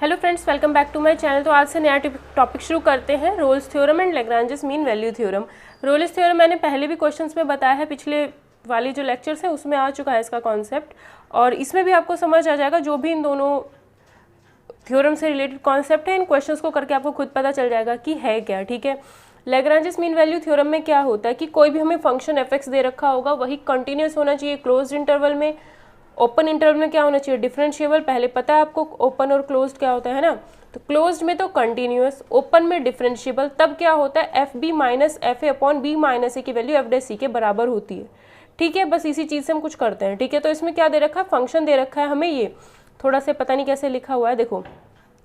Hello friends, welcome back to my channel. तो आज से नया टॉपिक शुरू करते हैं, Rolle's theorem and Lagrange's mean value theorem. Rolle's theorem मैंने पहले भी क्वेश्चंस में बताया है, पिछले वाली जो लेक्चर्स है उसमें आ चुका है इसका कॉन्सेप्ट, और इसमें भी आपको समझ आ जाएगा। जो भी इन दोनों थ्योरम से रिलेटेड कॉन्सेप्ट है, इन क्वेश्चंस को करके आपको खुद पता चल जाएगा कि है क्या। ठीक है, लैग्रांजेस मीन वैल्यू थ्योरम में क्या होता है कि कोई भी हमें फंक्शन एफ दे रखा होगा, वही कंटिन्यूस होना चाहिए क्लोज्ड इंटरवल में। ओपन इंटरवल में क्या होना चाहिए, डिफरेंशिएबल। पहले पता है आपको ओपन और क्लोज्ड क्या होता है ना। तो क्लोज्ड में तो कंटिन्यूअस, ओपन में डिफरेंशिएबल। तब क्या होता है, F B minus F A upon B minus A की वैल्यू एफ डैश सी के बराबर होती है। ठीक है, बस इसी चीज़ से हम कुछ करते हैं। ठीक है, तो इसमें क्या दे रखा है, फंक्शन दे रखा है हमें। ये थोड़ा सा पता नहीं कैसे लिखा हुआ है, देखो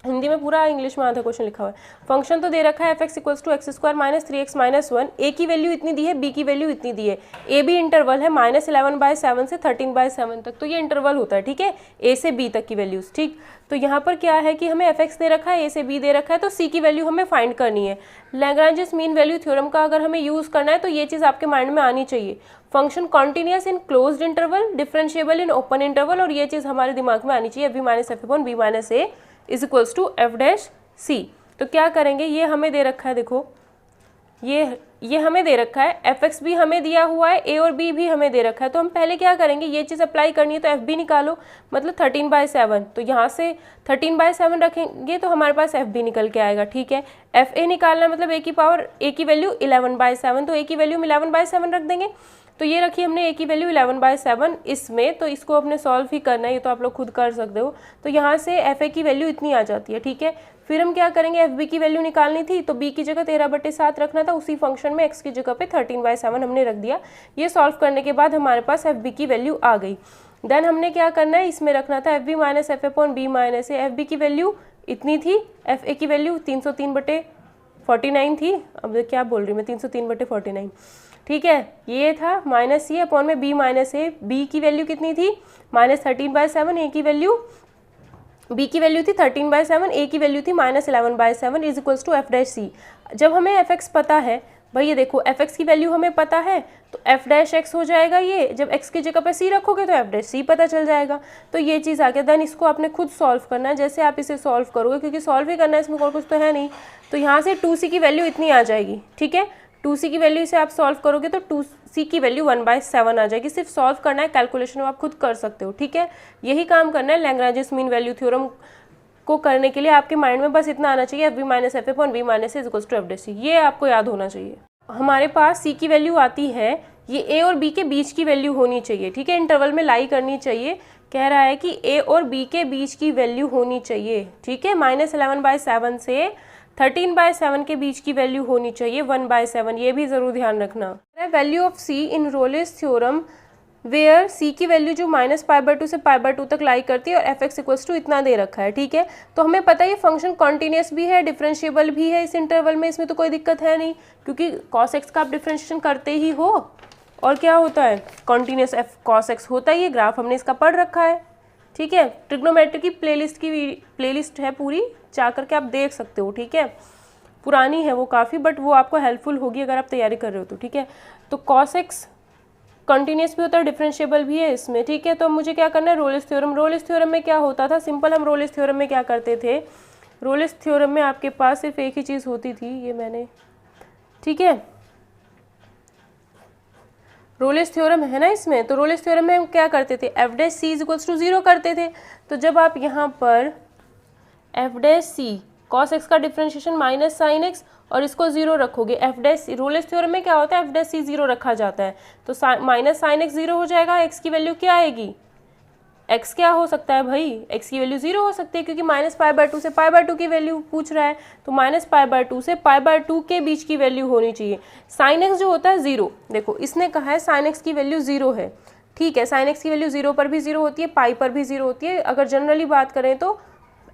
हिंदी में पूरा, इंग्लिश में आधा क्वेश्चन लिखा हुआ है। फंक्शन तो दे रखा है F X equals to X square minus 3x minus 1। A की वैल्यू इतनी दी है, बी की वैल्यू इतनी दी है। ए बी इंटरवल है -11/7 से 13/7 तक, तो ये इंटरवल होता है। ठीक है, ए से बी तक की वैल्यूज। ठीक, तो यहाँ पर क्या है कि हमें एफ एक्स दे रखा है, ए से बी दे रखा है, तो सी की वैल्यू हमें फाइंड करनी है। लैग्रांजेस मीन वैल्यू थ्योरम का अगर हमें यूज़ करना है तो ये चीज़ आपके माइंड में आनी चाहिए। Function continuous in closed interval, differentiable in open interval, और ये चीज़ हमारे दिमाग में आनी चाहिए, F B minus F upon B minus A is equals to F dash C. तो क्या करेंगे, ये हमें दे रखा है, देखो ये हमें दे रखा है, एफ एक्स भी हमें दिया हुआ है, ए और बी भी हमें दे रखा है। तो हम पहले क्या करेंगे, ये चीज़ अप्लाई करनी है, तो एफ बी निकालो, मतलब 13/7। तो यहाँ से 13/7 रखेंगे तो हमारे पास एफ बी निकल के आएगा। ठीक है, एफ ए निकालना है, मतलब ए की पावर, ए की वैल्यू 11/7, तो ए की वैल्यू में 11/7 रख देंगे। तो ये रखी हमने ए की वैल्यू 11/7 इसमें, तो इसको अपने सॉल्व ही करना है, ये तो आप लोग खुद कर सकते हो। तो यहाँ से एफ ए की वैल्यू इतनी आ जाती है। ठीक है, फिर हम क्या करेंगे, एफ बी की वैल्यू निकालनी थी, तो बी की जगह 13/7 रखना था, उसी फंक्शन में एक्स की जगह पे 13/7 हमने रख दिया। ये सॉल्व करने के बाद हमारे पास एफ बी की वैल्यू आ गई। देन हमने क्या करना है, इसमें रखना था F B minus F upon B minus A. F B की वैल्यू इतनी थी, एफ ए की वैल्यू 303/49 थी। अब क्या बोल रही हूँ मैं, 303/49। ठीक है, ये था माइनस ये अपॉन में बी माइनस ए। बी की वैल्यू कितनी थी, -13/7। ए की वैल्यू, बी की वैल्यू थी 13/7, ए की वैल्यू थी -11/7 is equals to F dash C. जब हमें एफ एक्स पता है, भाई ये देखो एफ एक्स की वैल्यू हमें पता है, तो एफ डैश एक्स हो जाएगा ये। जब एक्स की जगह पे सी रखोगे तो एफ डैश सी पता चल जाएगा। तो ये चीज़ आ गया। देन इसको आपने खुद सॉल्व करना है, जैसे आप इसे सॉल्व करोगे, क्योंकि सॉल्व ही करना है, इसमें और कुछ तो है नहीं। तो यहाँ से 2c की वैल्यू इतनी आ जाएगी। ठीक है, 2c की वैल्यू से आप सॉल्व करोगे तो 2c की वैल्यू 1/7 आ जाएगी। सिर्फ सॉल्व करना है, कैलकुलेशन आप खुद कर सकते हो। ठीक है, यही काम करना है लैग्रांजेस मीन वैल्यू थ्योरम को करने के लिए। आपके माइंड में बस इतना आना चाहिए, F B minus F upon B minus A is equals to F dash C. ये आपको याद होना चाहिए। हमारे पास सी की वैल्यू आती है, ये ए और बी के बीच की वैल्यू होनी चाहिए। ठीक है, इंटरवल में लाई करनी चाहिए। कह रहा है कि ए और बी के बीच की वैल्यू होनी चाहिए। ठीक है, -11/7 से 13/7 के बीच की वैल्यू होनी चाहिए 1/7, ये भी जरूर ध्यान रखना। Value of C in Rolle's theorem where C की वैल्यू जो -π/2 से π/2 तक लाई करती है, और एफ एक्स इक्वल्स टू इतना दे रखा है। ठीक है, तो हमें पता है ये फंक्शन कॉन्टिन्यूस भी है, डिफरेंशिएबल भी है इस इंटरवल में, इसमें तो कोई दिक्कत है नहीं, क्योंकि कॉस एक्स का आप डिफरेंशिएशन करते ही हो। और क्या होता है, कॉन्टिन्यूस एफ कॉस एक्स होता ही है। ग्राफ हमने इसका पढ़ रखा है। ठीक है, ट्रिग्नोमेट्री की प्लेलिस्ट है पूरी, जा करके आप देख सकते हो। ठीक है, पुरानी है वो काफ़ी, बट वो आपको हेल्पफुल होगी अगर आप तैयारी कर रहे हो तो। ठीक है, तो कॉस एक्स कंटिन्यूस भी होता है, डिफरेंशिएबल भी है इसमें। ठीक है, तो मुझे क्या करना है, रोलेस थ्योरम। रोलेस थ्योरम में क्या होता था, सिंपल, हम रोलेस थ्योरम में क्या करते थे, रोलेस थ्योरम में आपके पास सिर्फ एक ही चीज़ होती थी, ये मैंने, ठीक है, रोलेस थ्योरम है ना इसमें। तो रोलेस थ्योरम में हम क्या करते थे, F dash C is equals to 0 करते थे। तो जब आप यहाँ पर F dash C cos X का डिफरेंशिएशन माइनस साइन एक्स, और इसको 0 रखोगे, F dash C, Rolle's theorem में क्या होता है, एफ डैश सी 0 रखा जाता है, तो माइनस साइन एक्स 0 हो जाएगा। एक्स की वैल्यू क्या आएगी, एक्स क्या हो सकता है भाई, एक्स की वैल्यू 0 हो सकती है, क्योंकि -π/2 से π/2 की वैल्यू पूछ रहा है, तो -π/2 से π/2 के बीच की वैल्यू होनी चाहिए। साइन एक्स जो होता है 0, देखो इसने कहा है साइन एक्स की वैल्यू 0 है। ठीक है, साइन एक्स की वैल्यू 0 पर भी 0 होती है, पाई पर भी 0 होती है। अगर जनरली बात करें तो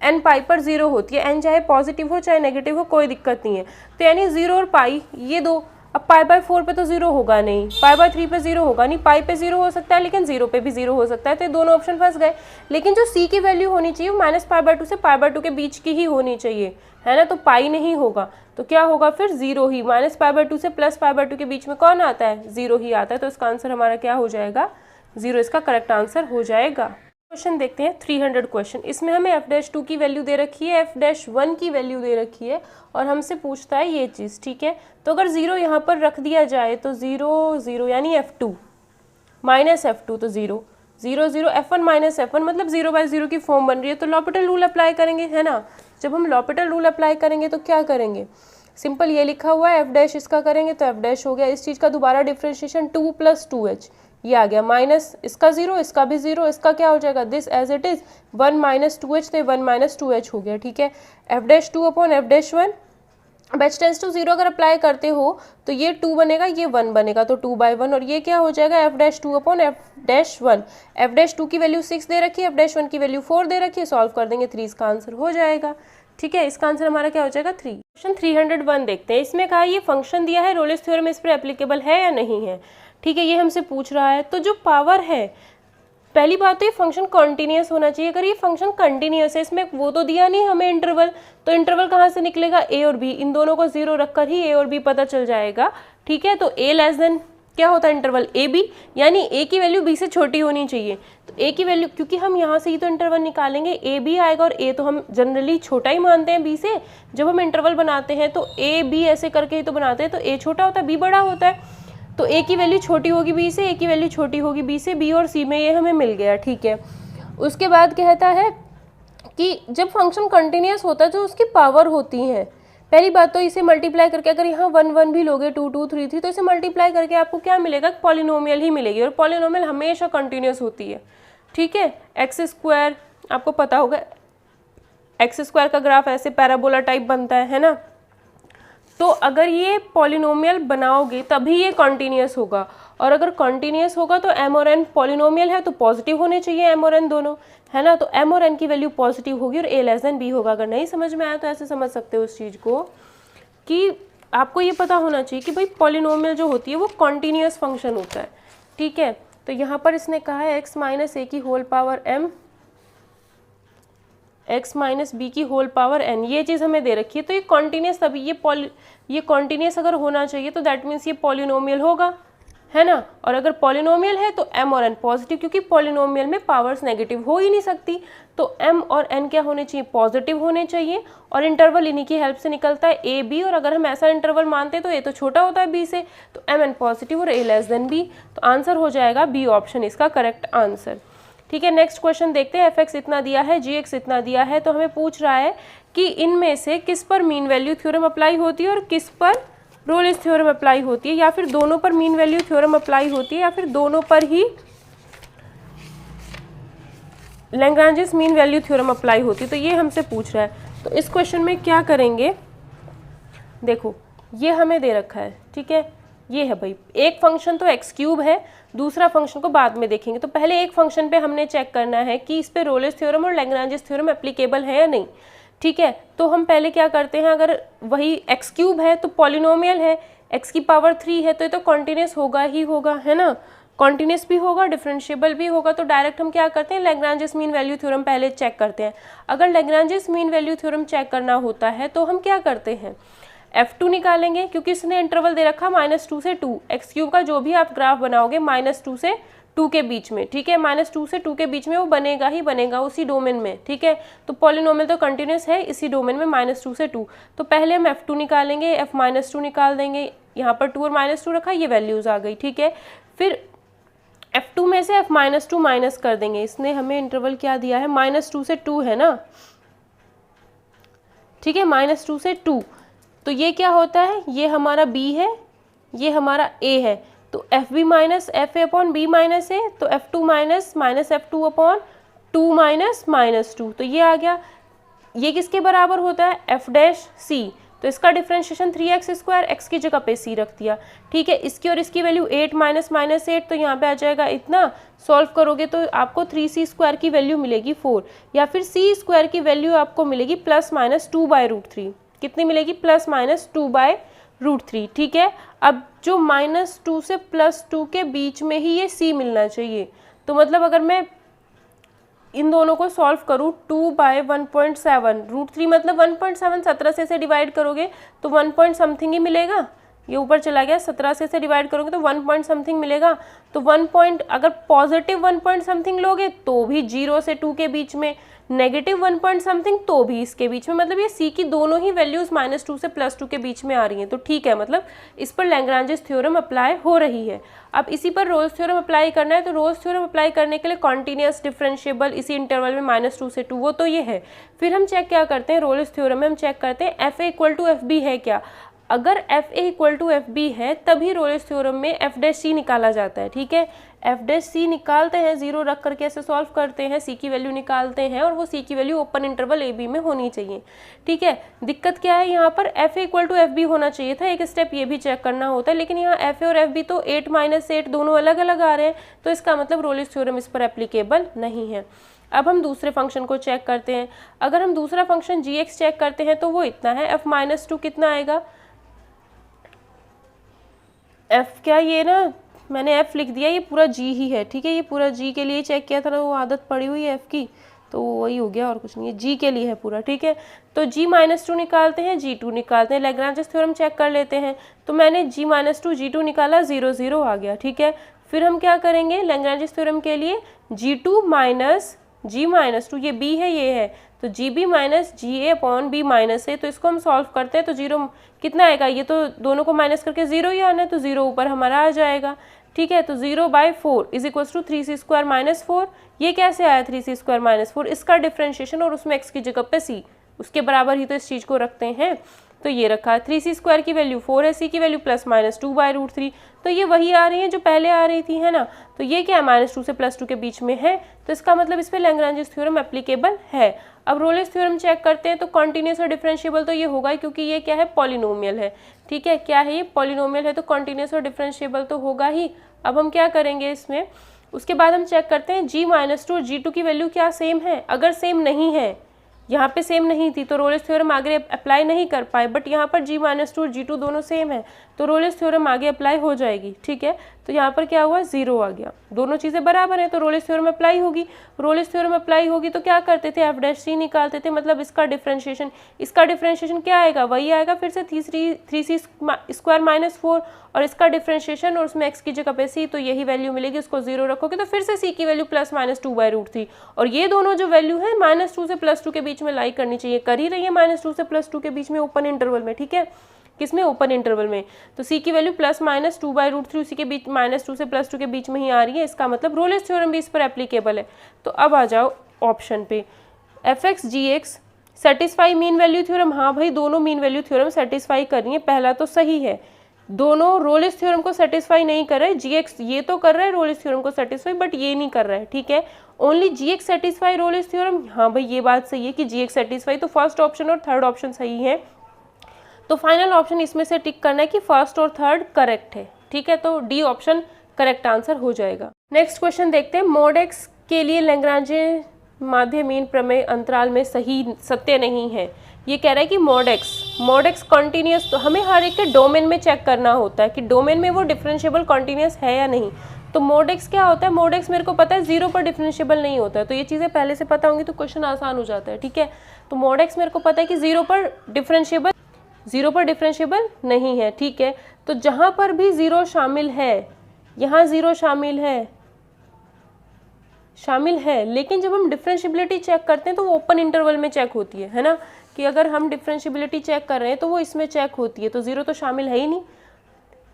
एन पाई पर 0 होती है। एन चाहे पॉजिटिव हो चाहे नेगेटिव हो, कोई दिक्कत नहीं है। तो यानी 0 और पाई ये दो, अब π/4 पे तो 0 होगा नहीं, π/3 पे 0 होगा नहीं, पाई पे 0 हो सकता है, लेकिन 0 पे भी 0 हो सकता है। तो ये दोनों ऑप्शन फंस गए। लेकिन जो सी की वैल्यू होनी चाहिए -π/2 से π/2 के बीच की ही होनी चाहिए, है ना। तो पाई नहीं होगा, तो क्या होगा फिर, 0 ही। -π/2 से +π/2 के बीच में कौन आता है, 0 ही आता है। तो इसका आंसर हमारा क्या हो जाएगा, 0 इसका करेक्ट आंसर हो जाएगा। क्वेश्चन देखते हैं 300 क्वेश्चन। इसमें हमें f'2 की वैल्यू दे रखी है, f'1 की वैल्यू दे रखी है और हमसे पूछता है ये चीज़, ठीक है। तो अगर 0 यहाँ पर रख दिया जाए तो 0 0 यानी f2 माइनस f2 तो 0 0 0 f1 माइनस f1 मतलब 0/0 की फॉर्म बन रही है। तो लॉपिटल रूल अप्लाई करेंगे, है ना। जब हम लॉपिटल रूल अप्लाई करेंगे तो क्या करेंगे, सिंपल ये लिखा हुआ है f' इसका करेंगे तो f' हो गया। इस चीज़ का दोबारा डिफ्रेंशिएशन 2 + 2h ये आ गया, माइनस इसका 0 इसका भी 0, इसका क्या हो जाएगा this as it is 1 - 2h तो 1 - 2h हो गया, ठीक है। f'2 upon f'1 h tense to 0 अगर अप्लाई करते हो तो ये 2 बनेगा, ये 1 बनेगा तो 2/1 और ये क्या हो जाएगा f'2 अपॉन f'1। f'2 की वैल्यू 6 दे रखी है, f'1 की वैल्यू 4 दे रखी है, सॉल्व कर देंगे 3 इसका आंसर हो जाएगा, ठीक है। इसका आंसर हमारा क्या हो जाएगा 3। क्वेश्चन 301 देखते हैं। इसमें कहा ये फंक्शन दिया है, रोलिस थ्योरम इस पर एप्लीकेबल है या नहीं है, ठीक है, ये हमसे पूछ रहा है। तो जो पावर है, पहली बात तो ये फंक्शन कॉन्टिन्यूस होना चाहिए। अगर ये फंक्शन कंटिन्यूस है, इसमें वो तो दिया नहीं हमें इंटरवल, तो इंटरवल कहाँ से निकलेगा, ए और बी, इन दोनों को 0 रखकर ही ए और बी पता चल जाएगा, ठीक है। तो ए लेस देन क्या होता है इंटरवल ए बी, यानी ए की वैल्यू बी से छोटी होनी चाहिए। तो ए की वैल्यू, क्योंकि हम यहाँ से ही तो इंटरवल निकालेंगे, ए बी आएगा और ए तो हम जनरली छोटा ही मानते हैं बी से। जब हम इंटरवल बनाते हैं तो ए बी ऐसे करके ही तो बनाते हैं, तो ए छोटा होता है बी बड़ा होता है। तो ए की वैल्यू छोटी होगी बी से, ए की वैल्यू छोटी होगी बी से, बी और सी में ये हमें मिल गया, ठीक है। उसके बाद कहता है कि जब फंक्शन कंटिन्यूस होता है तो उसकी पावर होती है। पहली बात तो इसे मल्टीप्लाई करके, अगर यहाँ 1 1 भी लोगे 2 2 3 3, तो इसे मल्टीप्लाई करके आपको क्या मिलेगा, पॉलिनोमियल ही मिलेगी और पॉलिनोमियल हमेशा कंटिन्यूस होती है, ठीक है। x² आपको पता होगा, x² का ग्राफ ऐसे पैराबोला टाइप बनता है ना। तो अगर ये पॉलिनोमियल बनाओगे तभी ये कॉन्टिन्यूस होगा, और अगर कॉन्टिन्यूस होगा तो m और n पॉलिनोमियल है तो पॉजिटिव होने चाहिए m और n दोनों, है ना। तो m और n की वैल्यू पॉजिटिव होगी और a लेस देन b होगा। अगर नहीं समझ में आया तो ऐसे समझ सकते हो उस चीज़ को कि आपको ये पता होना चाहिए कि भाई पॉलिनोमियल जो होती है वो कॉन्टिन्यूस फंक्शन होता है, ठीक है। तो यहाँ पर इसने कहा है x - a की whole power m, x - b की होल पावर n, ये चीज़ हमें दे रखी है। तो ये कॉन्टिन्यूस, तभी ये कॉन्टिन्यूस अगर होना चाहिए तो दैट मीन्स ये पॉलिनोमियल होगा, है ना। और अगर पॉलिनोमियल है तो m और n पॉजिटिव, क्योंकि पॉलिनोमियल में पावर्स नेगेटिव हो ही नहीं सकती। तो m और n क्या होने चाहिए, पॉजिटिव होने चाहिए। और इंटरवल इन्हीं की हेल्प से निकलता है a b, और अगर हम ऐसा इंटरवल मानते हैं तो a तो छोटा होता है b से, तो m n पॉजिटिव और a लेस देन b। तो आंसर हो जाएगा b ऑप्शन इसका करेक्ट आंसर, ठीक है। नेक्स्ट क्वेश्चन देखते हैं। f(x) इतना दिया है, g(x) इतना दिया है, तो हमें पूछ रहा है कि इनमें से किस पर मीन वैल्यू थ्योरम अप्लाई होती है और किस पर रोलिस थ्योरम अप्लाई होती है, या फिर दोनों पर मीन वैल्यू थ्योरम अप्लाई होती है, या फिर दोनों पर ही लैग्रांजियस मीन वैल्यू थ्योरम अप्लाई होती है। तो ये हमसे पूछ रहा है। तो इस क्वेश्चन में क्या करेंगे, देखो ये हमें दे रखा है, ठीक है। ये है भाई, एक फंक्शन तो x³ है, दूसरा फंक्शन को बाद में देखेंगे। तो पहले एक फंक्शन पे हमने चेक करना है कि इस पे रोलिस थ्योरम और लैग्रांजियस थ्योरम एप्लीकेबल है या नहीं, ठीक है। तो हम पहले क्या करते हैं, अगर वही x³ है तो पॉलिनोमियल है, x की पावर 3 है तो ये तो कॉन्टिन्यूस होगा ही होगा, है ना। कॉन्टिन्यूस भी होगा, डिफरेंशिएबल भी होगा। तो डायरेक्ट हम क्या करते हैं, लैग्रांजियस मीन वैल्यू थ्योरम पहले चेक करते हैं। अगर लैग्रांजियस मीन वैल्यू थ्योरम चेक करना होता है तो हम क्या करते हैं, f2 निकालेंगे, क्योंकि इसने इंटरवल दे रखा -2 से 2, x³ का जो भी आप ग्राफ बनाओगे -2 से 2 के बीच में, ठीक है। -2 से 2 के बीच में वो बनेगा ही बनेगा उसी डोमेन में, ठीक है। तो पॉलिनोमियल तो कंटिन्यूस है इसी डोमेन में -2 से 2। तो पहले हम f2 निकालेंगे, f-2 निकाल देंगे, यहाँ पर 2 और -2 रखा, ये वैल्यूज़ आ गई, ठीक है। फिर f2 में से f-2 माइनस कर देंगे। इसने हमें इंटरवल क्या दिया है, -2 से 2 है ना, ठीक है, -2 से 2। तो ये क्या होता है, ये हमारा b है, ये हमारा a है। तो fb minus fa upon b minus a, तो f2 minus f2 upon 2 minus -2, तो ये आ गया। ये किसके बराबर होता है, f'(c), तो इसका डिफरेंशिएशन 3x², x की जगह पे c रख दिया, ठीक है। इसकी और इसकी वैल्यू 8 -8, तो यहाँ पे आ जाएगा इतना। सॉल्व करोगे तो आपको 3c² की वैल्यू मिलेगी 4, या फिर c² की वैल्यू आपको मिलेगी ±2/√3। कितनी मिलेगी, +(2/√3), ठीक है। अब जो -2 से +2 के बीच में ही ये c मिलना चाहिए। तो मतलब अगर मैं इन दोनों को सॉल्व करूँ, 2/1.7, √3 मतलब 1.7, 17 से डिवाइड करोगे तो 1 पॉइंट समथिंग ही मिलेगा, ये ऊपर चला गया, 17 से डिवाइड करोगे तो 1 पॉइंट समथिंग मिलेगा। तो 1 पॉइंट अगर पॉजिटिव 1 पॉइंट समथिंग लोगे तो भी 0 से 2 के बीच में, नेगेटिव 1 पॉइंट समथिंग तो भी इसके बीच में, मतलब ये सी की दोनों ही वैल्यूज -2 से +2 के बीच में आ रही हैं। तो ठीक है, मतलब इस पर लैग्रांजेस थ्योरम अप्लाई हो रही है। अब इसी पर रोल्स थ्योरम अप्लाई करना है, तो रोल्स थ्योरम अप्लाई करने के लिए कॉन्टिन्यूस डिफरेंशिएबल इसी इंटरवल में -2 से 2, वो तो ये है। फिर हम चेक क्या करते हैं, रोल्स थ्योरम में हम चेक करते हैं F A equal to F B है क्या। अगर F A equal to F B है तभी रोल्स थ्योरम में एफ डैश सी निकाला जाता है। ठीक है, एफ डैश सी निकालते हैं, 0 रख करके ऐसे सॉल्व करते हैं, सी की वैल्यू निकालते हैं और वो सी की value open interval A B में होनी चाहिए। ठीक है, दिक्कत क्या है यहाँ पर, F A equal to F B होना चाहिए था, एक स्टेप ये भी चेक करना होता है, लेकिन यहाँ एफ ए और एफ बी तो 8 - 8 दोनों अलग अलग आ रहे हैं, तो इसका मतलब रोल्स थ्योरम इस पर एप्लीकेबल नहीं है। अब हम दूसरे फंक्शन को चेक करते हैं। अगर हम दूसरा फंक्शन जी एक्स चेक करते हैं तो वो इतना है, एफ -2 कितना आएगा, एफ क्या, ये ना मैंने एफ लिख दिया, ये पूरा जी ही है। ठीक है, ये पूरा जी के लिए चेक किया था ना, वो आदत पड़ी हुई है एफ की, तो वही हो गया और कुछ नहीं है, जी के लिए है पूरा। ठीक है, तो जी -2 निकालते हैं, G2 निकालते हैं, लैग्रांजेस थ्योरम चेक कर लेते हैं। तो मैंने G -2 G2 निकाला, 0 0 आ गया। ठीक है, फिर हम क्या करेंगे लैग्रांजेस थ्योरम के लिए, G2 माइनस G -2, ये B है ये है, तो GB माइनस GA/B माइनस है, तो इसको हम सॉल्व करते हैं तो 0 कितना आएगा, ये तो दोनों को माइनस करके 0 ही आना है, तो 0 ऊपर हमारा आ जाएगा। ठीक है, तो 0/4 इज इक्वल टू 3c² - 4, ये कैसे आया 3c² - 4, इसका डिफ्रेंशिएशन और उसमें x की जगह पे c, उसके बराबर ही तो इस चीज़ को रखते हैं, तो ये रखा। 3c² की वैल्यू 4 है, c की वैल्यू +-2/√3, तो ये वही आ रही है जो पहले आ रही थी, है ना। तो ये क्या है, -2 से +2 के बीच में है, तो इसका मतलब इस पर लैग्रांजेस थ्योरम एप्लीकेबल है। अब रोल्स थ्योरम चेक करते हैं, तो कॉन्टिन्यूस और डिफरेंशिएबल तो ये होगा ही, क्योंकि ये क्या है, पॉलिनोमियल है। ठीक है, क्या है ये, पॉलिनोमियल है, तो कॉन्टिन्यूस और डिफरेंशिएबल तो होगा ही। अब हम क्या करेंगे इसमें, उसके बाद हम चेक करते हैं G -2 और G2 की वैल्यू क्या सेम है। अगर सेम नहीं है, यहाँ पे सेम नहीं थी तो रोल्स थ्योरम आगे अप्लाई नहीं कर पाए, बट यहाँ पर G -2 और G2 दोनों सेम है, तो रोल्स थ्योरम आगे अप्लाई हो जाएगी। ठीक है, तो यहाँ पर क्या हुआ, 0 आ गया, दोनों चीज़ें बराबर हैं, तो रोल्स थ्योरम अप्लाई होगी। रोल्स थ्योरम अप्लाई होगी तो क्या करते थे, एफ डैश सी निकालते थे, मतलब इसका डिफरेंशिएशन क्या आएगा, वही आएगा फिर से 3c² - 4, और इसका डिफरेंशिएशन और उसमें x की जगह पे c, तो यही वैल्यू मिलेगी, उसको 0 रखोगे तो फिर से c की वैल्यू +-2/√3, और ये दोनों जो वैल्यू है -2 से +2 के बीच में लाई करनी चाहिए, कर ही रही है -2 से +2 के बीच में ओपन इंटरवल में। ठीक है, किसमें, ओपन इंटरवल में, तो c की वैल्यू +-2/√3 उसी के बीच, -2 से +2 के बीच में ही आ रही है, इसका मतलब रोल्स थ्योरम भी इस पर एप्लीकेबल है। तो अब आ जाओ ऑप्शन पे, fx gx satisfy mean value theorem, हाँ भाई दोनों मीन वैल्यू थ्योरम सेटिस्फाई कर रही है, पहला तो सही है, दोनों रोल्स थ्योरम को सेटिस्फाई नहीं कर रहे, gx ये तो कर रहा है रोल्स थ्योरम को सेटिस्फाई, बट ये नहीं कर रहा है। ठीक है, only gx satisfy Rolle's theorem, हाँ भाई ये बात सही है कि gx सेटिस्फाई, तो फर्स्ट ऑप्शन और थर्ड ऑप्शन सही है, तो फाइनल ऑप्शन इसमें से टिक करना है कि फर्स्ट और थर्ड करेक्ट है। ठीक है, तो डी ऑप्शन करेक्ट आंसर हो जाएगा। नेक्स्ट क्वेश्चन देखते हैं, मोड एक्स के लिए लैग्रांजे माध्य मीन प्रमेय अंतराल में सही सत्य नहीं है। ये कह रहा है कि मोड एक्स कॉन्टिन्यूस, तो हमें हर एक के डोमेन में चेक करना होता है कि डोमेन में वो डिफरेंशिएबल कॉन्टिन्यूस है या नहीं। तो मोड एक्स क्या होता है, मोड एक्स मेरे को पता है 0 पर डिफरेंशिएबल नहीं होता है, तो ये चीज़ें पहले से पता होंगी तो क्वेश्चन आसान हो जाता है। ठीक है, तो मोड एक्स मेरे को पता है कि 0 पर डिफरेंशिएबल नहीं है। ठीक है, तो जहाँ पर भी 0 शामिल है, यहाँ 0 शामिल है, लेकिन जब हम डिफरेंशिएबिलिटी चेक करते हैं तो वो ओपन इंटरवल में चेक होती है ना, कि अगर हम डिफरेंशिएबिलिटी चेक कर रहे हैं तो वो इसमें चेक होती है, तो 0 तो शामिल है ही नहीं,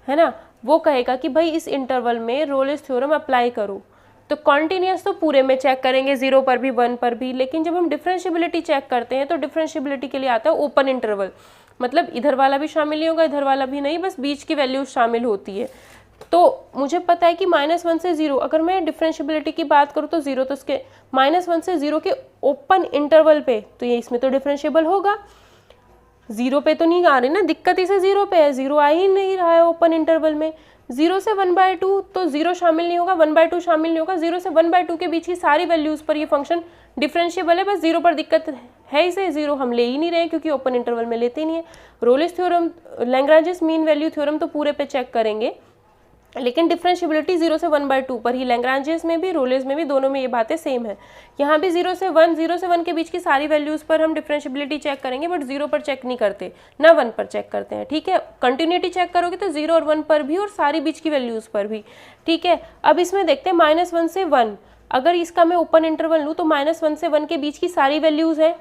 है ना। वो कहेगा कि भाई इस इंटरवल में रोल्स थ्योरम अप्लाई करो, तो कॉन्टिन्यूस तो पूरे में चेक करेंगे, 0 पर भी 1 पर भी, लेकिन जब हम डिफरेंशिएबिलिटी चेक करते हैं तो डिफरेंशिएबिलिटी के लिए आता है ओपन इंटरवल, मतलब इधर वाला भी शामिल नहीं होगा, इधर वाला भी नहीं, बस बीच की वैल्यू शामिल होती है। तो मुझे पता है कि -1 से 0, अगर मैं डिफरेंशिएबिलिटी की बात करूँ तो 0 तो इसके -1 से 0 के ओपन इंटरवल पे, तो ये इसमें तो डिफरेंशिएबल होगा, 0 पे तो नहीं आ रही ना, दिक्कत इसे 0 पे है, 0 आ ही नहीं रहा है ओपन इंटरवल में। 0 से 1/2 तो 0 शामिल नहीं होगा, 1/2 शामिल नहीं होगा, 0 से 1/2 के बीच की सारी वैल्यूज़ पर ये फंक्शन डिफरेंशिएबल है, बस 0 पर दिक्कत है, इसे 0 हम ले ही नहीं रहे क्योंकि ओपन इंटरवल में लेते नहीं है। Rolle's theorem, Lagrange's mean value theorem तो पूरे पे चेक करेंगे, लेकिन डिफरेंशियबिलिटी 0 से 1/2 पर ही, लैग्रांजेस में भी रोलेस में भी दोनों में ये बातें सेम है। यहाँ भी 0 से 1 के बीच की सारी वैल्यूज़ पर हम डिफरेंशियबिलिटी चेक करेंगे, बट 0 पर चेक नहीं करते, ना 1 पर चेक करते हैं, ठीक है। कंटिन्यूटी चेक करोगे तो 0 और 1 पर भी और सारी बीच की वैल्यूज़ पर भी, ठीक है। अब इसमें देखते हैं -1 से 1, अगर इसका मैं ओपन इंटरवल लूँ तो -1 से 1 के बीच की सारी वैल्यूज़ हैं,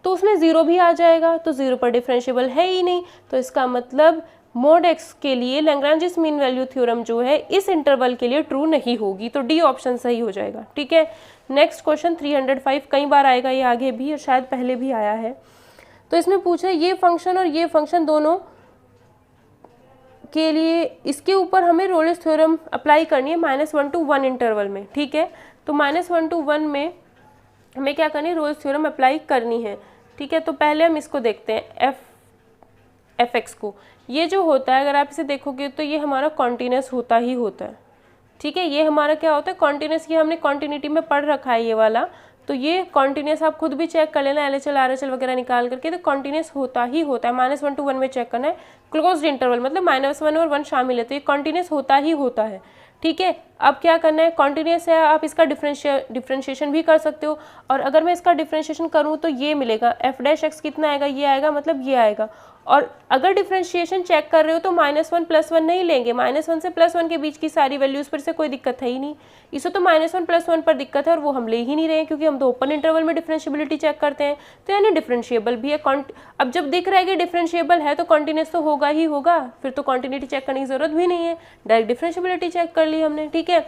तो उसमें 0 भी आ जाएगा, तो 0 पर डिफरेंशिएबल है ही नहीं, तो इसका मतलब मोड x के लिए लैग्रांजेस मीन वैल्यू थ्योरम जो है इस इंटरवल के लिए ट्रू नहीं होगी, तो डी ऑप्शन सही हो जाएगा, ठीक है। नेक्स्ट क्वेश्चन 305, कई बार आएगा ये आगे भी और शायद पहले भी आया है। तो इसमें पूछा ये फंक्शन और ये फंक्शन दोनों के लिए इसके ऊपर हमें रोलेस थ्योरम अप्लाई करनी है -1 to 1 इंटरवल में, ठीक है। तो -1 to 1 में हमें क्या करनी है, रोलेस थ्योरम अप्लाई करनी है, ठीक है। तो पहले हम इसको देखते हैं एफ एक्स को। ये जो होता है अगर आप इसे देखोगे तो ये हमारा कॉन्टिन्यूस होता ही होता है, ठीक है। ये हमारा क्या होता है, कॉन्टिन्यूस, ये हमने कॉन्टिन्यूटी में पढ़ रखा है ये वाला, तो ये कॉन्टिन्यूस आप खुद भी चेक कर लेना, LHL RHL वगैरह निकाल करके, तो कॉन्टिन्यूस होता ही होता है। -1 to 1 में चेक करना है, क्लोज्ड इंटरवल मतलब -1 और 1 शामिल है, तो ये कॉन्टिन्यूस होता ही होता है, ठीक है। अब क्या करना है, कॉन्टिन्यूस है, आप इसका डिफरेंशिएशन भी कर सकते हो, और अगर मैं इसका डिफरेंशिएशन करूँ तो ये मिलेगा f' कितना आएगा, ये आएगा, मतलब ये आएगा। और अगर डिफरेंशिएशन चेक कर रहे हो तो -1 + 1 नहीं लेंगे, -1 से +1 के बीच की सारी वैल्यूज़ पर से कोई दिक्कत है ही नहीं, इसे तो -1 + 1 पर दिक्कत है और वो हम ले ही नहीं रहे हैं, क्योंकि हम तो ओपन इंटरवल में डिफरेंशिएबिलिटी चेक करते हैं, तो यानी डिफरेंशिएबल भी है। अब जब दिख रहा है कि डिफरेंशिएबल है तो कॉन्टिन्यूस तो होगा ही होगा, फिर तो कॉन्टिन्यूटी चेक करने की जरूरत भी नहीं है, डायरेक्ट डिफरेंशिएबिलिटी चेक कर ली हमने, ठीक है।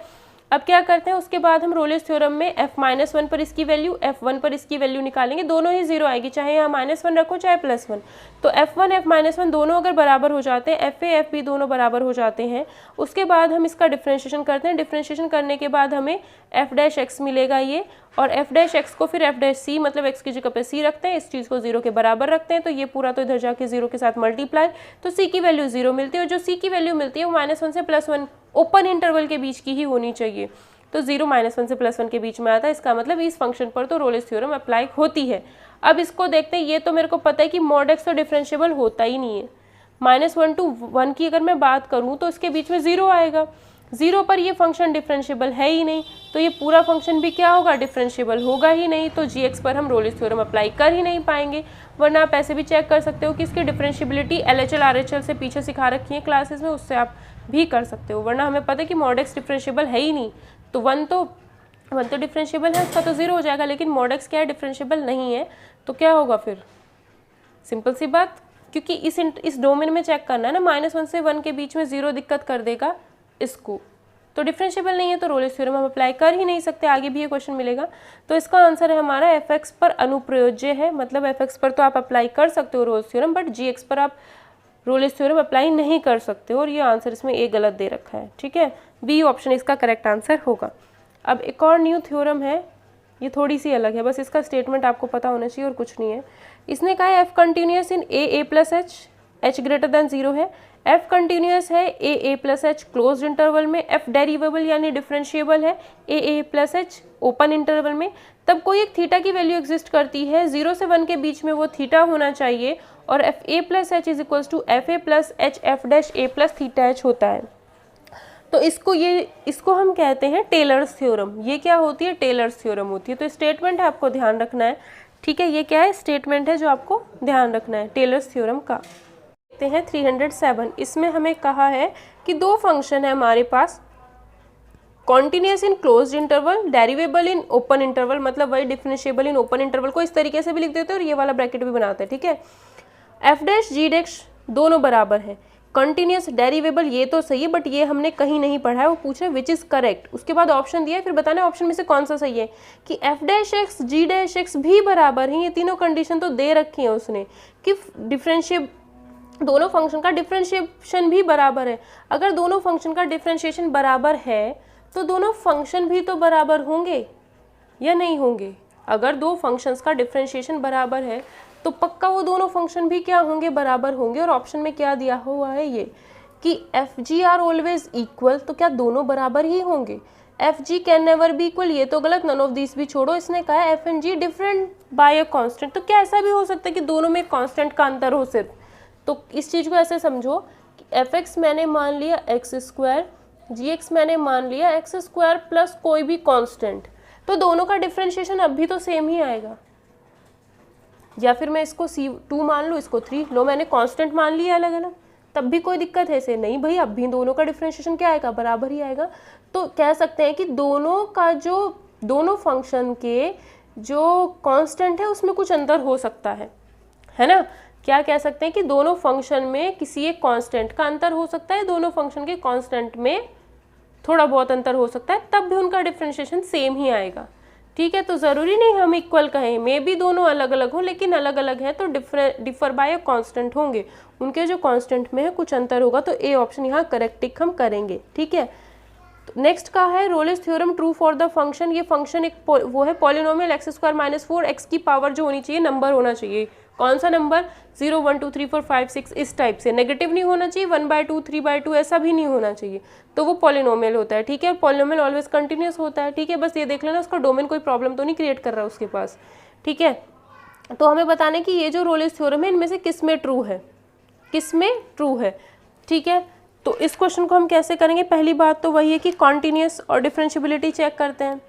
अब क्या करते हैं, उसके बाद हम रोलेस थ्योरम में f-1 पर इसकी वैल्यू, f1 पर इसकी वैल्यू निकालेंगे, दोनों ही 0 आएगी, चाहे यहाँ -1 रखो चाहे +1। तो f1 f-1 दोनों अगर बराबर हो जाते हैं, fa fb दोनों बराबर हो जाते हैं, उसके बाद हम इसका डिफरेंशिएशन करते हैं। डिफरेंशिएशन करने के बाद हमें f' मिलेगा ये, और f' को फिर f' मतलब x की जगह पे c रखते हैं, इस चीज़ को 0 के बराबर रखते हैं, तो ये पूरा तो इधर जाके 0 के साथ मल्टीप्लाई, तो c की वैल्यू 0 मिलती है, और जो c की वैल्यू मिलती है वो -1 से +1 ओपन इंटरवल के बीच की ही होनी चाहिए, तो 0 -1 से +1 के बीच में आता है, इसका मतलब इस फंक्शन पर तो रोलेस थ्योरम अप्लाई होती है। अब इसको देखते हैं, ये तो मेरे को पता है कि mod x तो डिफरेंशिएबल होता ही नहीं है, -1 to 1 की अगर मैं बात करूँ तो इसके बीच में 0 आएगा, 0 पर ये फंक्शन डिफरेंशिएबल है ही नहीं, तो ये पूरा फंक्शन भी क्या होगा, डिफरेंशिएबल होगा ही नहीं, तो gx पर हम रोलेस थ्योरम अप्लाई कर ही नहीं पाएंगे। वरना आप ऐसे भी चेक कर सकते हो कि इसकी डिफरेंशिएबिलिटी LHL RHL से पीछे सिखा रखी है क्लासेस में, उससे आप भी कर सकते हो, वरना हमें पता है कि mod x डिफरेंशिएबल है ही नहीं, तो 1 तो डिफरेंशिएबल है, उसका तो 0 हो जाएगा, लेकिन mod x क्या है, डिफरेंशिएबल नहीं है, तो क्या होगा फिर, सिंपल सी बात, क्योंकि इस डोमेन में चेक करना है ना, -1 से 1 के बीच में 0 दिक्कत कर देगा इसको, तो डिफरेंशिएबल नहीं है, तो रोलेस थ्योरम हम अप्लाई कर ही नहीं सकते। आगे भी ये क्वेश्चन मिलेगा, तो इसका आंसर है हमारा f(x) पर अनुप्रयोज्य है, मतलब f(x) पर तो आप अप्लाई कर सकते हो रोलेस थ्योरम, बट gx पर आप रोलेस थ्योरम अप्लाई नहीं कर सकते हो, और ये आंसर इसमें ए गलत दे रखा है, ठीक है। बी ऑप्शन इसका करेक्ट आंसर होगा। अब एक और न्यू थ्योरम है, ये थोड़ी सी अलग है, बस इसका स्टेटमेंट आपको पता होना चाहिए और कुछ नहीं है। इसने कहा है f continuous in a + h, h > 0 है, f कंटिन्यूस है a + h क्लोज्ड इंटरवल में, f डेरिवेबल यानी डिफरेंशिएबल है a + h ओपन इंटरवल में, तब कोई एक थीटा की वैल्यू एग्जिस्ट करती है, 0 से 1 के बीच में वो थीटा होना चाहिए, और fa + h = fa + h f' a + θh होता है। तो इसको हम कहते हैं टेलर्स थ्योरम। ये क्या होती है, टेलर्स थ्योरम होती है। तो स्टेटमेंट है, आपको ध्यान रखना है, ठीक है। ये क्या है, स्टेटमेंट है जो आपको ध्यान रखना है टेलर्स थ्योरम का। देखते हैं 307, इसमें हमें कहा है कि दो फंक्शन है हमारे पास, continuous in closed interval, derivable in open interval, मतलब वही डिफरेंशिएबल इन ओपन इंटरवल को इस तरीके से भी लिख देते हैं और ये वाला ब्रैकेट भी बनाते हैं, ठीक है। f' g' दोनों बराबर है, कंटिन्यूस डेरिवेबल ये तो सही है, बट ये हमने कहीं नहीं पढ़ा है, वो पूछ रहे विच इज करेक्ट, उसके बाद ऑप्शन दिया है, फिर बताना ऑप्शन में से कौन सा सही है, कि f' g' भी बराबर है, ये तीनों कंडीशन तो दे रखी है उसने, कि डिफरेंशिएट दोनों फंक्शन का डिफरेंशिएशन भी बराबर है। अगर दोनों फंक्शन का डिफरेंशिएशन बराबर है तो दोनों फंक्शन भी तो बराबर होंगे या नहीं होंगे। अगर दो फंक्शंस का डिफरेंशिएशन बराबर है तो पक्का वो दोनों फंक्शन भी क्या होंगे, बराबर होंगे। और ऑप्शन में क्या दिया हुआ है ये कि F G are always equal, तो क्या दोनों बराबर ही होंगे। F G can never be equal, ये तो गलत, नन ऑफ दिस भी छोड़ो। इसने कहा F and G different by a constant, तो क्या ऐसा भी हो सकता है कि दोनों में कांस्टेंट का अंतर हो सिर्फ। तो इस चीज़ को ऐसे समझो कि एफ एक्स मैंने मान लिया x², gx मैंने मान लिया एक्स स्क्वायर प्लस कोई भी कांस्टेंट, तो दोनों का डिफरेंशिएशन अब भी तो सेम ही आएगा। या फिर मैं इसको c2 मान लूँ, इसको 3 लो, मैंने कांस्टेंट मान लिया अलग अलग, तब भी कोई दिक्कत है इसे? नहीं भाई, अब भी दोनों का डिफरेंशिएशन क्या आएगा, बराबर ही आएगा। तो कह सकते हैं कि दोनों का जो दोनों फंक्शन के जो कांस्टेंट है उसमें कुछ अंतर हो सकता है ना। क्या कह सकते हैं कि दोनों फंक्शन में किसी एक कांस्टेंट का अंतर हो सकता है, दोनों फंक्शन के कांस्टेंट में थोड़ा बहुत अंतर हो सकता है, तब भी उनका डिफरेंशिएशन सेम ही आएगा। ठीक है, तो ज़रूरी नहीं हम इक्वल कहें, मे भी दोनों अलग अलग हो, लेकिन अलग अलग है तो डिफर बाय अ कांस्टेंट होंगे, उनके जो कांस्टेंट में है कुछ अंतर होगा, तो ए ऑप्शन यहाँ करेक्ट टिक हम करेंगे। ठीक है, तो नेक्स्ट का है Rolle's theorem true for the function. ये फंक्शन एक वो है polynomial x square minus 4, x की पावर जो होनी चाहिए नंबर होना चाहिए। कौन सा नंबर? 0 1 2 3 4 5 6 इस टाइप से, नेगेटिव नहीं होना चाहिए, 1/2 3/2 ऐसा भी नहीं होना चाहिए, तो वो पॉलिनोमियल होता है। ठीक है, पॉलिनोमियल ऑलवेज कंटिन्यूस होता है। ठीक है, बस ये देख लेना उसका डोमेन कोई प्रॉब्लम तो नहीं क्रिएट कर रहा है उसके पास। ठीक है, तो हमें बताना है कि ये जो रोलेस थ्योरम है इनमें से किस में ट्रू है, किस में ट्रू है। ठीक है, तो इस क्वेश्चन को हम कैसे करेंगे? पहली बात तो वही है कि कॉन्टिन्यूस और डिफरेंशिएबिलिटी चेक करते हैं।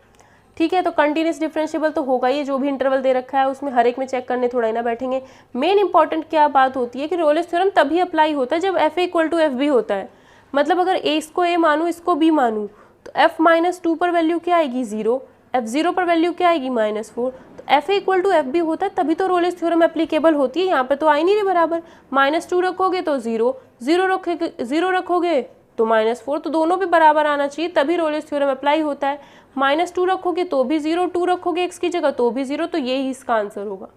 ठीक है, तो कंटिन्यूस डिफरेंशिएबल तो होगा ही, जो भी इंटरवल दे रखा है उसमें हर एक में चेक करने थोड़ा ही ना बैठेंगे। मेन इंपॉर्टेंट क्या बात होती है कि रोलेस थ्योरम तभी अप्लाई होता है जब F A equal to F B होता है। मतलब अगर ए इसको ए मानूँ, इसको बी मानूँ, तो एफ -2 पर वैल्यू क्या आएगी? 0, f0 पर वैल्यू क्या आएगी? -4। तो F A equal to F B होता है तभी तो रोलेस थ्योरम एप्लीकेबल होती है। यहाँ पे तो आ ही नहीं रही बराबर, -2 रखोगे तो 0, 0 रखोगे तो -4, तो दोनों पे बराबर आना चाहिए तभी रोलेस थ्योरम अप्लाई होता है। -2 रखोगे तो भी 0, 2 रखोगे x की जगह तो भी 0, तो यही इसका आंसर होगा।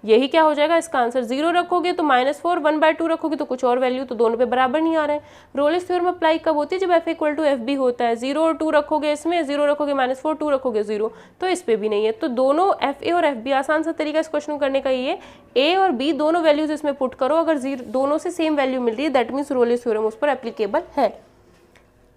यही क्या हो जाएगा इसका आंसर? 0 रखोगे तो -4, 1/2 रखोगे तो कुछ और वैल्यू, तो दोनों पे बराबर नहीं आ रहा है। रोलेस थ्योरम अप्लाई कब होती है? जब f equal to F B होता है। 0 और 2 रखोगे इसमें, 0 रखोगे -4, 2 रखोगे 0, तो इस पे भी नहीं है। तो दोनों एफ ए और एफ बी, आसान सा तरीका इस क्वेश्चन करने का ये, ए और बी दोनों वैल्यूज इसमें पुट करो, अगर दोनों से सेम वैल्यू मिल रही है दैट मीन्स रोलेस थ्योरम उस पर एप्लीकेबल है।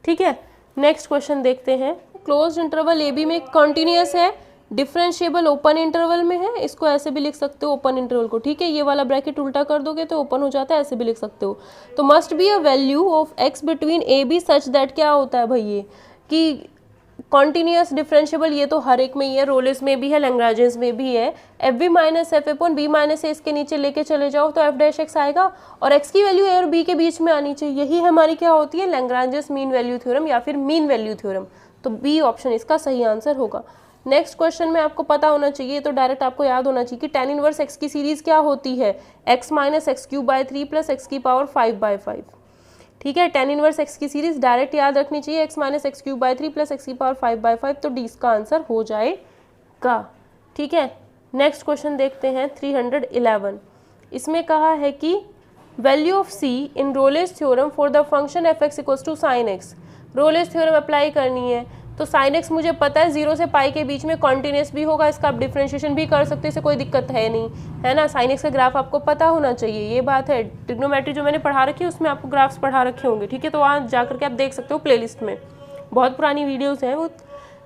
ठीक है, नेक्स्ट क्वेश्चन देखते हैं। क्लोज्ड इंटरवल ए बी में कॉन्टिन्यूस है, डिफरेंशिएबल ओपन इंटरवल में है, इसको ऐसे भी लिख सकते हो ओपन इंटरवल को। ठीक है, ये वाला ब्रैकेट उल्टा कर दोगे तो ओपन हो जाता है, ऐसे भी लिख सकते हो। तो must be a value of X between A B such that, क्या होता है भाई ये कि कॉन्टिन्यूस डिफरेंशिएबल, ये तो हर एक में ही है, रोलेस में भी है, लैग्रांजेस में भी है। F B minus F upon B minus A इसके नीचे लेके चले जाओ तो एफ डैश एक्स आएगा, और एक्स की वैल्यू ए और बी के बीच में आनी चाहिए। यही हमारी क्या होती है? लैग्रांजेस मीन वैल्यू थ्योरम या फिर मीन वैल्यू थ्योरम। तो बी ऑप्शन इसका सही आंसर होगा। नेक्स्ट क्वेश्चन में आपको पता होना चाहिए, तो डायरेक्ट आपको याद होना चाहिए कि tan इनवर्स x की सीरीज क्या होती है? x minus x³ plus x की पावर 5/5। ठीक है, tan इनवर्स x की सीरीज डायरेक्ट याद रखनी चाहिए, x minus x³ plus x की पावर 5/5, तो डी इसका आंसर हो जाएगा। ठीक है, नेक्स्ट क्वेश्चन देखते हैं 311। इसमें कहा है कि value of c in Rolle's theorem for the function f(x) equals to sin x। Rolle's theorem apply करनी है, तो sin x मुझे पता है 0 से पाई के बीच में कॉन्टिन्यूस भी होगा, इसका आप डिफरेंशिएशन भी कर सकते हो, इसे कोई दिक्कत है नहीं, है ना। sin x का ग्राफ आपको पता होना चाहिए, ये बात है। ट्रिग्नोमेट्री जो मैंने पढ़ा रखी है उसमें आपको ग्राफ्स पढ़ा रखे होंगे। ठीक है, तो वहाँ जा करके आप देख सकते हो प्लेलिस्ट में, बहुत पुरानी वीडियोज़ हैं वो।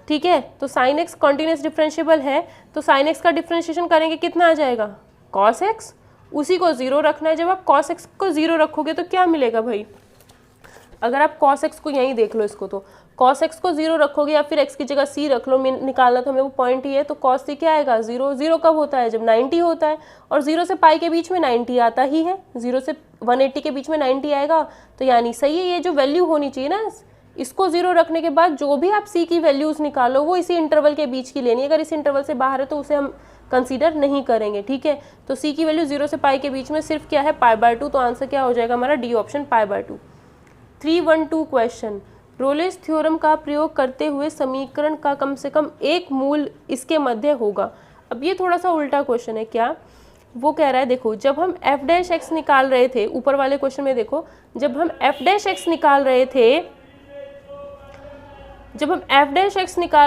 ठीक है, तो sin x कॉन्टिन्यूस डिफरेंशिएबल है, तो sin x का डिफरेंशिएशन करेंगे कितना आ जाएगा? cos x, उसी को 0 रखना है। जब आप cos x को 0 रखोगे तो क्या मिलेगा भाई? अगर आप cos x को यहीं देख लो, इसको तो cos x को 0 रखोगे या फिर x की जगह c रख लो, निकालना तो हमें वो पॉइंट ही है, तो cos c क्या आएगा? 0। 0 कब होता है? जब 90 होता है, और 0 से पाई के बीच में 90 आता ही है, 0 से 180 के बीच में 90 आएगा, तो यानी सही है। ये जो वैल्यू होनी चाहिए ना, इसको 0 रखने के बाद जो भी आप c की वैल्यूज़ निकालो वो इसी इंटरवल के बीच की लेनी है। अगर इस इंटरवल से बाहर है तो उसे हम कंसीडर नहीं करेंगे। ठीक है, तो c की वैल्यू 0 से पाई के बीच में सिर्फ क्या है? π/2, तो आंसर क्या हो जाएगा हमारा? D option π/2। 312 question, Rolle's theorem का प्रयोग करते हुए समीकरण का कम से कम एक मूल इसके मध्य होगा। अब ये थोड़ा सा उल्टा क्वेश्चन है। क्या वो कह रहा है? देखो, जब हम f डैश x निकाल रहे थे, ऊपर वाले क्वेश्चन में देखो, जब हम f डैश x निकाल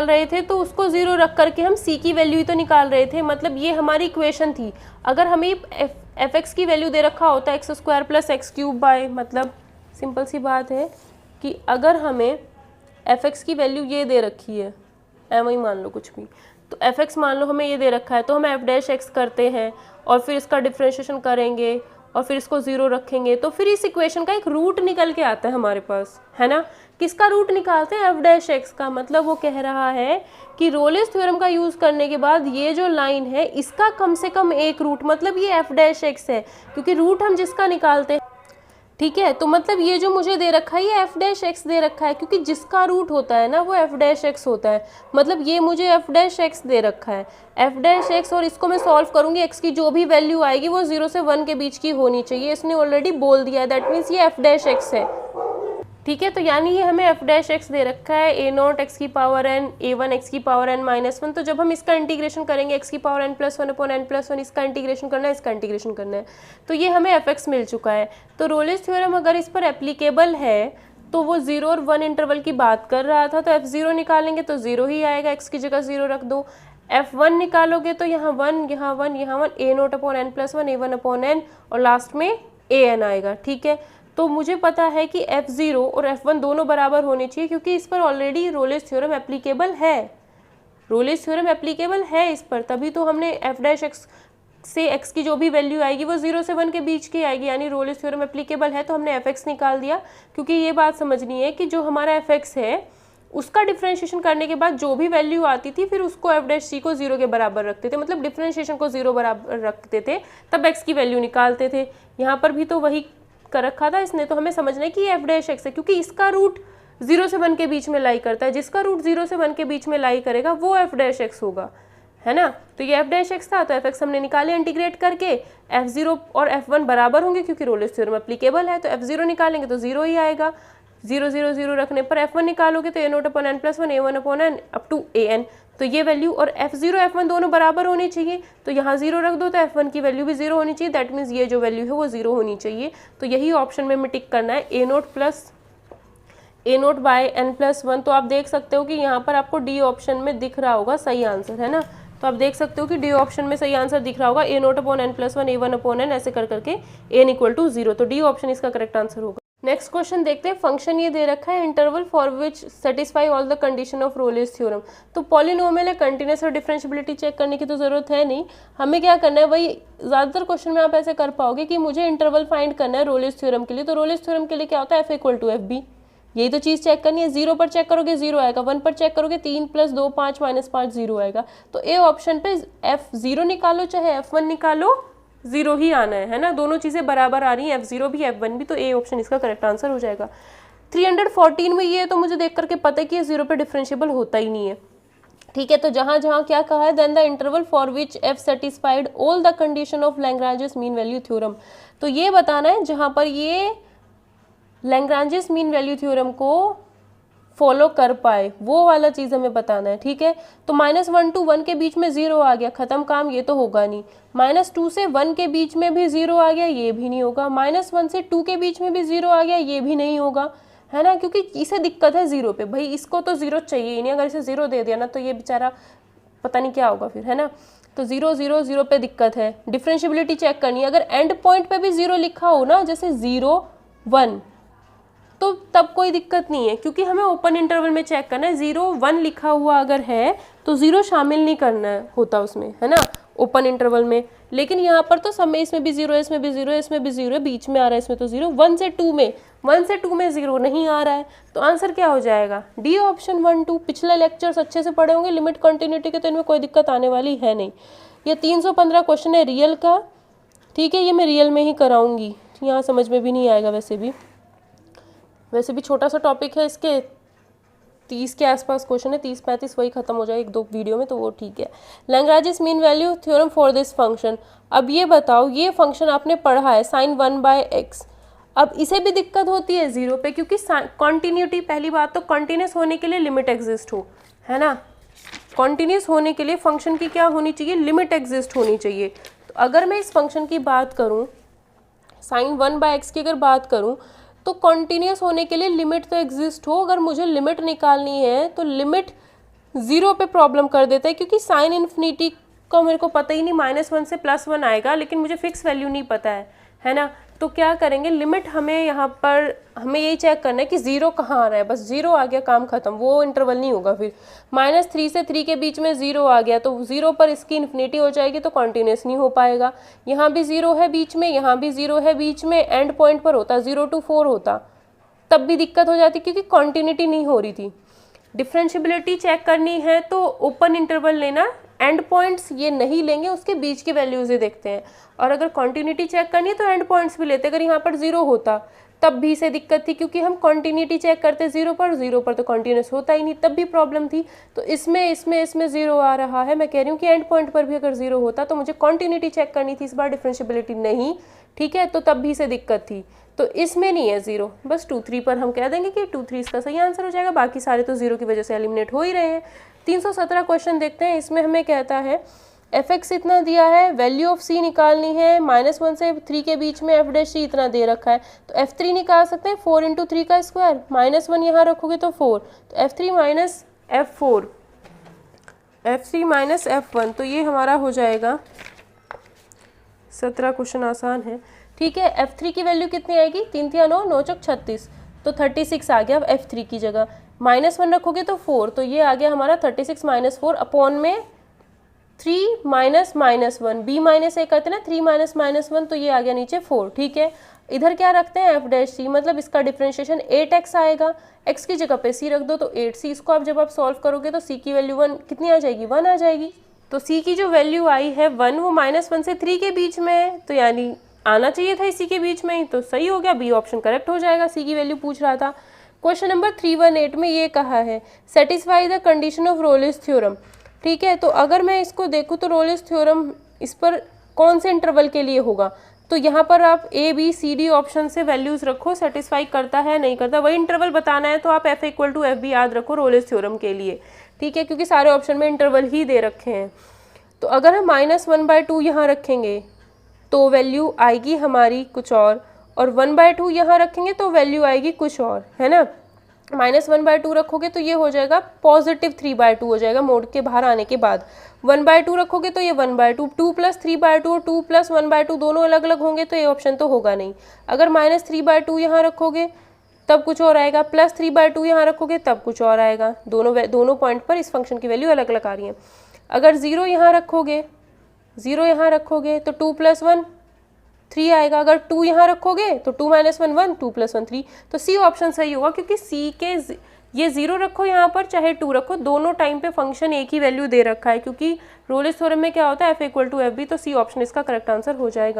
रहे थे तो उसको 0 रख करके हम c की वैल्यू ही तो निकाल रहे थे। मतलब ये हमारी इक्वेशन थी। अगर हमें एफ एक्स की वैल्यू दे रखा होता x² प्लस x³, मतलब सिंपल सी बात है कि अगर हमें f(x) की वैल्यू ये दे रखी है, वही मान लो कुछ भी, तो f(x) मान लो हमें ये दे रखा है, तो हम f'(x) करते हैं और फिर इसका डिफरेंशिएशन करेंगे और फिर इसको 0 रखेंगे, तो फिर इस इक्वेशन का एक रूट निकल के आता है हमारे पास, है ना। किसका रूट निकालते हैं, एफ डैश एक्स का। मतलब वो कह रहा है कि रोलेस थ्योरम का यूज़ करने के बाद ये जो लाइन है इसका कम से कम एक रूट, मतलब ये एफ डैश एक्स है, क्योंकि रूट हम जिसका निकालते हैं, ठीक है। तो मतलब ये जो मुझे दे रखा है ये एफ डैश एक्स दे रखा है, क्योंकि जिसका रूट होता है ना वो एफ डैश एक्स होता है। मतलब ये मुझे एफ डैश एक्स दे रखा है, एफ डैश एक्स, और इसको मैं सॉल्व करूंगी, एक्स की जो भी वैल्यू आएगी वो 0 से 1 के बीच की होनी चाहिए। इसने ऑलरेडी बोल दिया है, दैट मीन्स ये एफ डैश एक्स है, ठीक है। तो यानी ये हमें एफ डैश एक्स दे रखा है, ए नॉट एक्स की power N, A one X की पावर एन माइनस वन। तो जब हम इसका इंटीग्रेशन करेंगे एक्स की power N plus one upon N plus one, इसका इंटीग्रेशन करना है, इसका इंटीग्रेशन करना है, तो ये हमें एफ एक्स मिल चुका है। तो रोलेस थ्योरम अगर इस पर एप्लीकेबल है तो वो 0 और 1 इंटरवल की बात कर रहा था, तो f0 निकालेंगे तो 0 ही आएगा, x की जगह 0 रख दो। f1 निकालोगे तो यहाँ 1, यहाँ 1, यहाँ 1, A naught upon N plus one, A one upon N, और लास्ट में ए एन आएगा, ठीक है। तो मुझे पता है कि f0 और f1 दोनों बराबर होने चाहिए, क्योंकि इस पर ऑलरेडी रोलेस थ्योरम एप्लीकेबल है, रोलेस थ्योरम एप्लीकेबल है इस पर, तभी तो हमने f डैश एक्स से x की जो भी वैल्यू आएगी वो 0 से 1 के बीच की आएगी, यानी रोलेस थ्योरम एप्लीकेबल है, तो हमने fx निकाल दिया। क्योंकि ये बात समझनी है कि जो हमारा fx है उसका डिफ्रेंशिएशन करने के बाद जो भी वैल्यू आती थी फिर उसको f डैश c को 0 के बराबर रखते थे, मतलब डिफ्रेंशिएशन को 0 बराबर रखते थे, तब x की वैल्यू निकालते थे। यहाँ पर भी तो वही कर रखा था इसने। तो हमें समझना है कि ये f डैश x है, क्योंकि इसका रूट 0 से 1 के बीच में लाई करता है, जिसका रूट 0 से 1 के बीच में लाई करेगा वो f डैश x होगा, है ना। तो ये f डैश एक्स था, तो एफ एक्स हमने निकाले इंटीग्रेट करके, f0 और f1 बराबर होंगे क्योंकि रोलेस थ्योरम एप्लीकेबल है, तो f0 निकालेंगे तो 0 ही आएगा, 0 0 0 रखने पर f1 निकालोगे तो A naught upon N plus one, A one upon N up to A N, तो ये वैल्यू, और f0 f1 दोनों बराबर होनी चाहिए, तो यहाँ 0 रख दो तो f1 की वैल्यू भी 0 होनी चाहिए, दैट मीन्स ये जो वैल्यू है वो 0 होनी चाहिए। तो यही ऑप्शन में हमें टिक करना है, A naught by N plus one. तो आप देख सकते हो कि यहाँ पर आपको डी ऑप्शन में दिख रहा होगा सही आंसर, है ना। तो आप देख सकते हो कि डी ऑप्शन में सही आंसर दिख रहा होगा, A naught upon N plus one, A one upon N, ऐसे कर करके एन इक्वल टू 0, तो डी ऑप्शन इसका करेक्ट आंसर होगा। नेक्स्ट क्वेश्चन देखते हैं। फंक्शन ये दे रखा है, interval for which satisfy all the condition of Rolle's theorem. तो पॉलिनोमियल है, कंटिन्यूस और डिफरेंशिएबिलिटी चेक करने की तो जरूरत है नहीं, हमें क्या करना है, वही ज़्यादातर क्वेश्चन में आप ऐसे कर पाओगे कि मुझे इंटरवल फाइंड करना है रोलेस थ्योरम के लिए। तो रोलेस थ्योरम के लिए क्या होता है, F equal to F B, यही तो चीज़ चेक करनी है। 0 पर चेक करोगे 0 आएगा, 1 पर चेक करोगे 3 + 2 5 - 5 0 आएगा। तो ए ऑप्शन पे f0 निकालो चाहे f1 निकालो 0 ही आना है ना, दोनों चीज़ें बराबर आ रही हैं, f0 भी f1 भी, तो ए ऑप्शन इसका करेक्ट आंसर हो जाएगा। 314 में ये तो मुझे देख करके पता है कि ये 0 पे डिफरेंशिएबल होता ही नहीं है, ठीक है। तो जहाँ जहाँ क्या कहा है, then the interval for which f satisfied all the condition of Lagrange's mean value theorem. तो ये बताना है जहाँ पर ये लैग्रांजेस मीन वैल्यू थ्योरम को फॉलो कर पाए, वो वाला चीज़ हमें बताना है, ठीक है। तो -1 to 1 के बीच में 0 आ गया, ख़त्म काम, ये तो होगा नहीं। -2 से 1 के बीच में भी 0 आ गया, ये भी नहीं होगा। -1 से 2 के बीच में भी 0 आ गया, ये भी नहीं होगा, है ना, क्योंकि इसे दिक्कत है 0 पे, भाई इसको तो 0 चाहिए ही नहीं, अगर इसे 0 दे दिया ना तो ये बेचारा पता नहीं क्या होगा फिर, है ना। तो 0 0 0 पे दिक्कत है। डिफरेंशिएबिलिटी चेक करनी है, अगर एंड पॉइंट पे भी 0 लिखा हो ना, जैसे 0 1, तो तब कोई दिक्कत नहीं है, क्योंकि हमें ओपन इंटरवल में चेक करना है। 0 1 लिखा हुआ अगर है तो 0 शामिल नहीं करना होता उसमें, है ना, ओपन इंटरवल में। लेकिन यहाँ पर तो सब में, इसमें भी 0 है, इसमें भी 0 है, इसमें भी 0 है, बीच में आ रहा है इसमें तो 0, 1 से 2 में 0 नहीं आ रहा है, तो आंसर क्या हो जाएगा, डी ऑप्शन 1 2। पिछले लेक्चर्स अच्छे से पढ़े होंगे लिमिट कंटिन्यूटी के, तो इनमें कोई दिक्कत आने वाली है नहीं। ये 315 क्वेश्चन है रियल का, ठीक है, ये मैं रियल में ही कराऊंगी, यहाँ समझ में भी नहीं आएगा, वैसे भी छोटा सा टॉपिक है, इसके 30 के आसपास क्वेश्चन है, 30-35 वही खत्म हो जाए 1-2 वीडियो में, तो वो ठीक है। Lagrange's mean value theorem for this function. अब ये बताओ, ये फंक्शन आपने पढ़ा है sin 1/x, अब इसे भी दिक्कत होती है 0 पे, क्योंकि कॉन्टीन्यूटी, पहली बात तो कॉन्टीन्यूस होने के लिए लिमिट एग्जिस्ट हो, है ना, कॉन्टीन्यूस होने के लिए फंक्शन की क्या होनी चाहिए, लिमिट एग्जिस्ट होनी चाहिए। तो अगर मैं इस फंक्शन की बात करूँ, sin 1/x की अगर बात करूँ, तो कॉन्टीन्यूस होने के लिए लिमिट तो एग्जिस्ट हो। अगर मुझे लिमिट निकालनी है तो लिमिट 0 पे प्रॉब्लम कर देता है, क्योंकि साइन इन्फिनिटी का मेरे को पता ही नहीं, -1 से +1 आएगा, लेकिन मुझे फिक्स वैल्यू नहीं पता है ना। तो क्या करेंगे, लिमिट हमें यहाँ पर हमें यही चेक करना है कि 0 कहाँ आ रहा है, बस 0 आ गया काम खत्म, वो इंटरवल नहीं होगा। फिर -3 से 3 के बीच में 0 आ गया, तो 0 पर इसकी इन्फिनिटी हो जाएगी, तो कॉन्टीन्यूस नहीं हो पाएगा। यहाँ भी 0 है बीच में, यहाँ भी 0 है बीच में, एंड पॉइंट पर होता 0 to 4 होता, तब भी दिक्कत हो जाती क्योंकि कॉन्टिन्यूटी नहीं हो रही थी। डिफरेंशियबिलिटी चेक करनी है तो ओपन इंटरवल लेना, एंड पॉइंट्स ये नहीं लेंगे, उसके बीच की वैल्यूज ही देखते हैं। और अगर कॉन्टिन्यूटी चेक करनी है तो एंड पॉइंट्स भी लेते। अगर यहाँ पर 0 होता तब भी से दिक्कत थी क्योंकि हम कॉन्टिन्यूटी चेक करते 0 पर तो कॉन्टिन्यूस होता ही नहीं, तब भी प्रॉब्लम थी। तो इसमें 0 आ रहा है। मैं कह रही हूँ कि एंड पॉइंट पर भी अगर 0 होता तो मुझे कॉन्टिन्यूटी चेक करनी थी, इस बार डिफरेंशियबिलिटी नहीं, ठीक है, तो तब भी से दिक्कत थी। तो इसमें नहीं है 0, बस 2, 3 पर हम कह देंगे कि 2, 3 इसका सही आंसर हो जाएगा। बाकी सारे तो 0 की वजह से एलिमिनेट हो ही रहे हैं। 317 क्वेश्चन देखते हैं। इसमें हमें कहता है f(x) इतना दिया है, वैल्यू ऑफ c निकालनी है, -1 से 3 के बीच में f' इतना दे रखा है, तो f3 निकाल सकते हैं 4 × 3 का स्क्वायर, -1 यहाँ रखोगे तो 4, तो f3 minus f4, f3 minus f1, तो ये हमारा हो जाएगा 17 क्वेश्चन आसान है, ठीक है। f3 की वैल्यू कितनी आएगी, 3 × 9, 9 × 36, तो 36 आ गया। अब f3 की जगह -1 रखोगे तो 4, तो ये आ गया हमारा 36 - 4 अपॉन में 3 - -1, b माइनस ए करते ना, 3 - -1, तो ये आ गया नीचे 4, ठीक है। इधर क्या रखते हैं f', मतलब इसका डिफरेंशिएशन 8x आएगा, x की जगह पे c रख दो तो 8c। इसको आप जब आप सॉल्व करोगे तो c की वैल्यू 1 कितनी आ जाएगी, 1 आ जाएगी। तो c की जो वैल्यू आई है 1, वो -1 से 3 के बीच में है, तो यानी आना चाहिए था इसी के बीच में ही, तो सही हो गया, बी ऑप्शन करेक्ट हो जाएगा। c की वैल्यू पूछ रहा था। क्वेश्चन नंबर 318 में ये कहा है satisfy the condition of Rolle's theorem, ठीक है। तो अगर मैं इसको देखूँ तो रोलिस थ्योरम इस पर कौन से इंटरवल के लिए होगा, तो यहाँ पर आप A B C D option से वैल्यूज़ रखो, सेटिस्फाई करता है नहीं करता, वही इंटरवल बताना है, तो आप F = FB याद रखो रोलिस थ्योरम के लिए, ठीक है, क्योंकि सारे ऑप्शन में इंटरवल ही दे रखे हैं। तो अगर हम -1/2 यहाँ रखेंगे तो वैल्यू आएगी हमारी कुछ और 1/2 यहाँ रखेंगे तो वैल्यू आएगी कुछ और, है ना। -1/2 रखोगे तो ये हो जाएगा +3/2 हो जाएगा मोड के बाहर आने के बाद। 1/2 रखोगे तो ये 1/2, 2 + 3/2 और 2 + 1/2 दोनों अलग अलग होंगे तो ये ऑप्शन तो होगा नहीं। अगर -3/2 यहाँ रखोगे तब कुछ और आएगा, +3/2 यहाँ रखोगे तब कुछ और आएगा। दोनों पॉइंट पर इस फंक्शन की वैल्यू अलग अलग आ रही है। अगर 0 यहाँ रखोगे तो 2 + 1 3 आएगा। अगर 2 यहाँ रखोगे तो 2 - 1 1, 2 + 1 3, तो सी ऑप्शन सही होगा, क्योंकि सी के ये 0 रखो यहाँ पर चाहे 2 रखो, दोनों टाइम पे फंक्शन एक ही वैल्यू दे रखा है, क्योंकि रोलिस थ्योरम में क्या होता है F = FB, तो सी ऑप्शन इसका करेक्ट आंसर हो जाएगा।